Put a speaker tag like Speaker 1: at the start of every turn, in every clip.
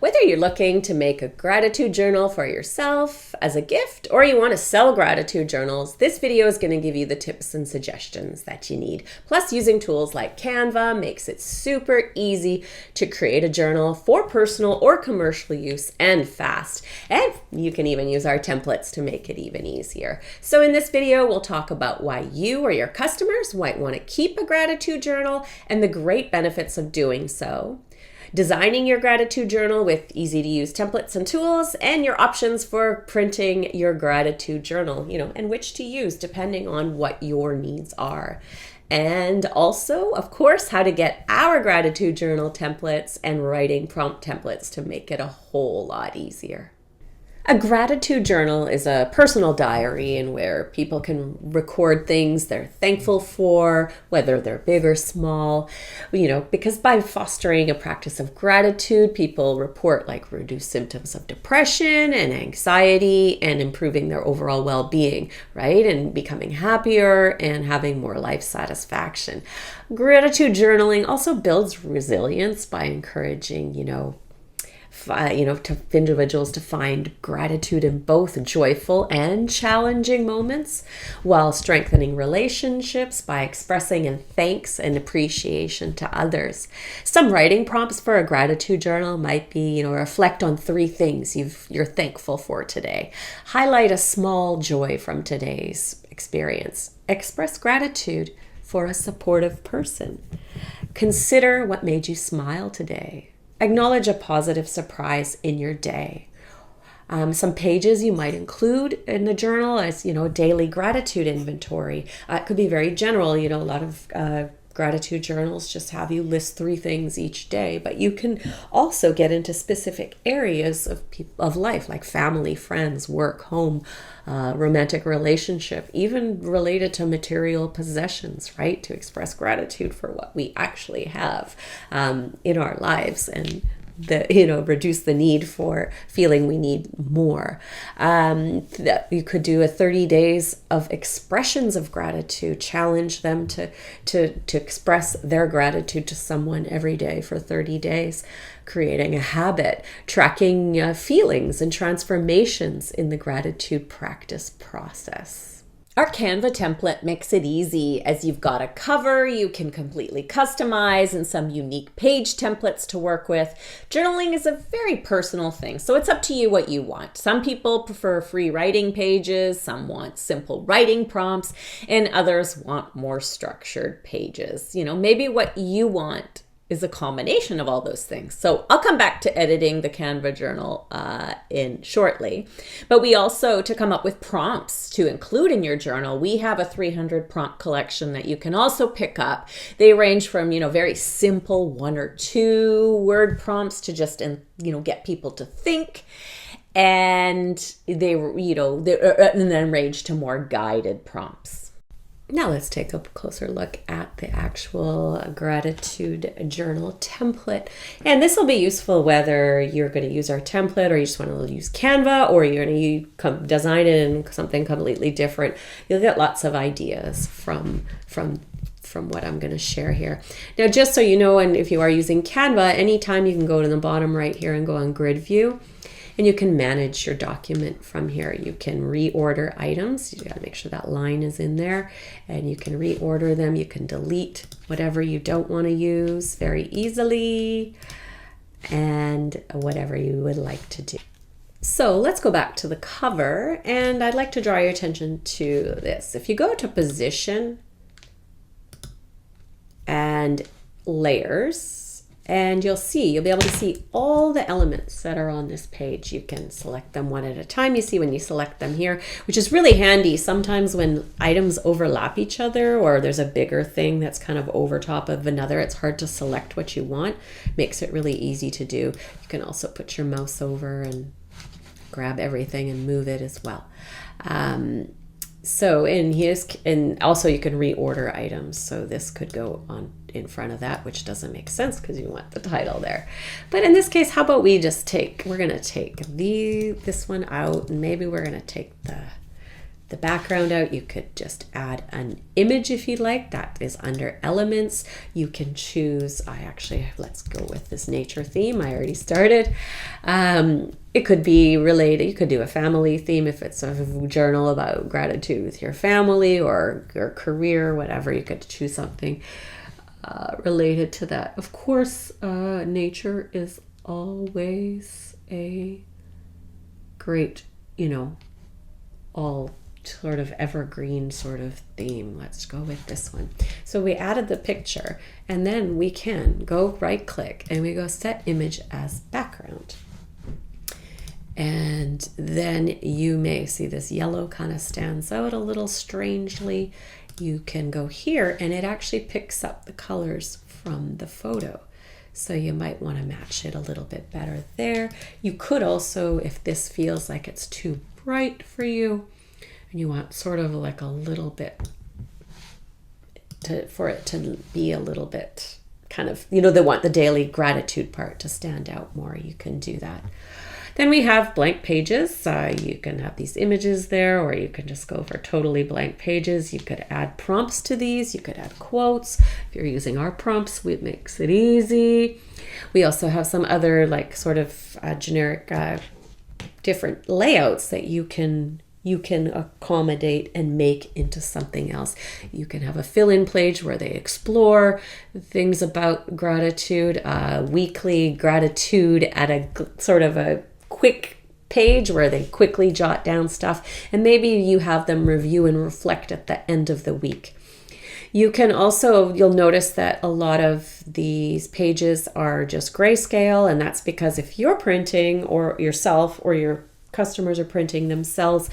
Speaker 1: Whether you're looking to make a gratitude journal for yourself as a gift or you want to sell gratitude journals, this video is going to give you the tips and suggestions that you need. Plus, using tools like Canva makes it super easy to create a journal for personal or commercial use and fast. And you can even use our templates to make it even easier. So in this video, we'll talk about why you or your customers might want to keep a gratitude journal and the great benefits of doing so. Designing your gratitude journal with easy-to-use templates and tools, and your options for printing your gratitude journal, and which to use depending on what your needs are. And also, of course, how to get our gratitude journal templates and writing prompt templates to make it a whole lot easier. A gratitude journal is a personal diary in where people can record things they're thankful for, whether they're big or small, because by fostering a practice of gratitude, people report reduced symptoms of depression and anxiety and improving their overall well-being, right? And becoming happier and having more life satisfaction. Gratitude journaling also builds resilience by encouraging, to individuals to find gratitude in both joyful and challenging moments, while strengthening relationships by expressing thanks and appreciation to others. Some writing prompts for a gratitude journal might be, reflect on 3 things you're thankful for today. Highlight a small joy from today's experience. Express gratitude for a supportive person. Consider what made you smile today. Acknowledge a positive surprise in your day. Some pages you might include in the journal as, daily gratitude inventory. It could be very general. A lot of gratitude journals just have you list 3 things each day, but you can also get into specific areas of life, like family, friends, work, home, romantic relationship, even related to material possessions, right? To express gratitude for what we actually have in our lives and reduce the need for feeling we need more. You could do a 30 days of expressions of gratitude, challenge them to express their gratitude to someone every day for 30 days, creating a habit, tracking feelings and transformations in the gratitude practice process. Our Canva template makes it easy, as you've got a cover you can completely customize and some unique page templates to work with. Journaling is a very personal thing, so it's up to you what you want. Some people prefer free writing pages, some want simple writing prompts, and others want more structured pages. Maybe what you want is a combination of all those things. So I'll come back to editing the Canva journal in shortly. But we also, to come up with prompts to include in your journal, we have a 300 prompt collection that you can also pick up. They range from, very simple 1 or 2 word prompts to just, get people to think. And they, and then range to more guided prompts. Now let's take a closer look at the actual gratitude journal template. And this will be useful whether you're going to use our template or you just want to use Canva or you're going to design it in something completely different. You'll get lots of ideas from what I'm going to share here. Now, just so you know, and if you are using Canva, anytime you can go to the bottom right here and go on grid view. And you can manage your document from here. You can reorder items. You gotta make sure that line is in there. And you can reorder them. You can delete whatever you don't wanna use very easily. And whatever you would like to do. So let's go back to the cover. And I'd like to draw your attention to this. If you go to position and layers, and you'll be able to see all the elements that are on this page. You can select them one at a time. You see when you select them here, which is really handy. Sometimes when items overlap each other or there's a bigger thing that's kind of over top of another, it's hard to select what you want. Makes it really easy to do. You can also put your mouse over and grab everything and move it as well. So and also you can reorder items. So this could go on in front of that, which doesn't make sense because you want the title there. But in this case, how about we're going to take this one out, and maybe we're going to take the the background out. You could just add an image if you like. That is under elements. You can choose, let's go with this nature theme. I already started. It could be related. You could do a family theme if it's a journal about gratitude with your family or your career, whatever. You could choose something related to that. Of course, nature is always a great, all sort of evergreen sort of theme. Let's go with this one. So we added the picture, and then we can go right click and we go set image as background. And then you may see this yellow kind of stands out a little strangely. You can go here and it actually picks up the colors from the photo. So you might want to match it a little bit better there. You could also, if this feels like it's too bright for you and you want sort of like a little bit for it to be a little bit kind of, they want the daily gratitude part to stand out more, you can do that. Then we have blank pages. You can have these images there, or you can just go for totally blank pages. You could add prompts to these. You could add quotes. If you're using our prompts, it makes it easy. We also have some other like sort of generic different layouts that you can accommodate and make into something else. You can have a fill-in page where they explore things about gratitude, weekly gratitude at a sort of a quick page where they quickly jot down stuff, and maybe you have them review and reflect at the end of the week. You can also, you'll notice that a lot of these pages are just grayscale, and that's because if you're printing or yourself or your customers are printing themselves,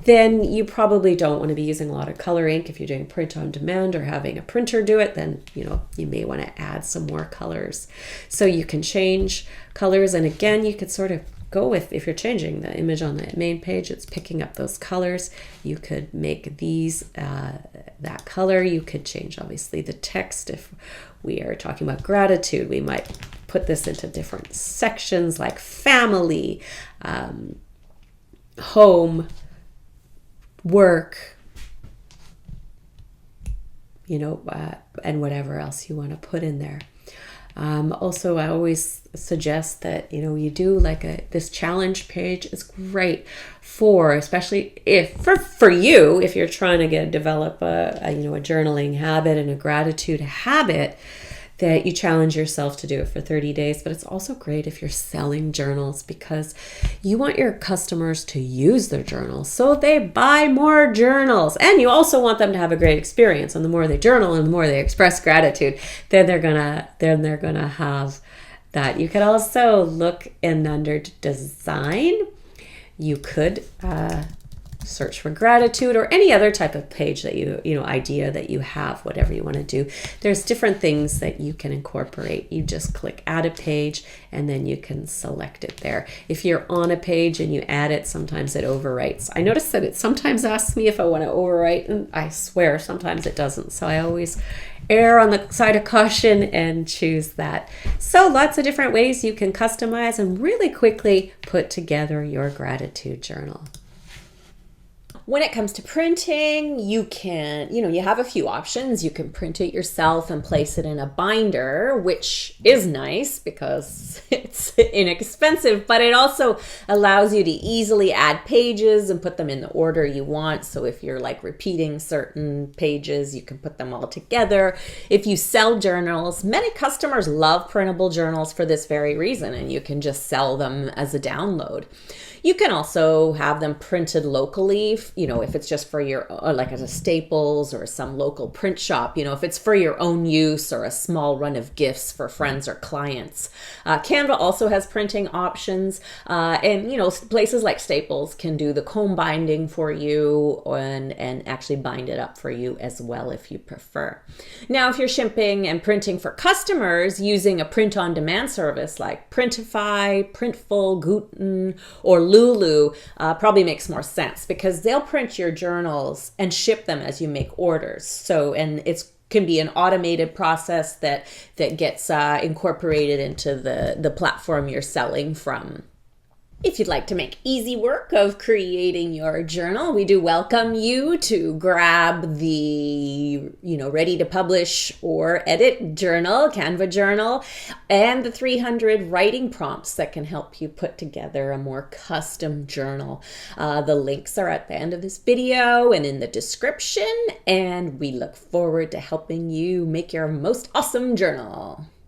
Speaker 1: then you probably don't want to be using a lot of color ink. If you're doing print on demand or having a printer do it, then you may want to add some more colors. So you can change colors, and again, you could sort of go with, if you're changing the image on the main page, it's picking up those colors. You could make these that color. You could change obviously the text. If we are talking about gratitude, we might put this into different sections like family, home, work, and whatever else you want to put in there. Also, I always suggest that, you do like this challenge page is great for, especially for you, if you're trying to develop a journaling habit and a gratitude habit, that you challenge yourself to do it for 30 days. But it's also great if you're selling journals, because you want your customers to use their journals so they buy more journals. And you also want them to have a great experience. And the more they journal and the more they express gratitude, then they're gonna have that. You could also look in under design. You could search for gratitude or any other type of page that idea that you have, whatever you want to do. There's different things that you can incorporate. You just click add a page and then you can select it there. If you're on a page and you add it, sometimes it overwrites. I noticed that it sometimes asks me if I want to overwrite, and I swear sometimes it doesn't. So I always err on the side of caution and choose that. So lots of different ways you can customize and really quickly put together your gratitude journal. When it comes to printing, you can, you have a few options. You can print it yourself and place it in a binder, which is nice because it's inexpensive, but it also allows you to easily add pages and put them in the order you want. So if you're like repeating certain pages, you can put them all together. If you sell journals, many customers love printable journals for this very reason, and you can just sell them as a download. You can also have them printed locally, if it's just for your, like as a Staples or some local print shop, if it's for your own use or a small run of gifts for friends or clients. Canva also has printing options, and places like Staples can do the comb binding for you and actually bind it up for you as well if you prefer. Now, if you're shipping and printing for customers using a print on demand service like Printify, Printful, Guten, or Lulu, probably makes more sense because they'll print your journals and ship them as you make orders. So, and it's can be an automated process that gets incorporated into the platform you're selling from. If you'd like to make easy work of creating your journal, we do welcome you to grab the, ready to publish or edit journal, Canva journal, and the 300 writing prompts that can help you put together a more custom journal. The links are at the end of this video and in the description, and we look forward to helping you make your most awesome journal.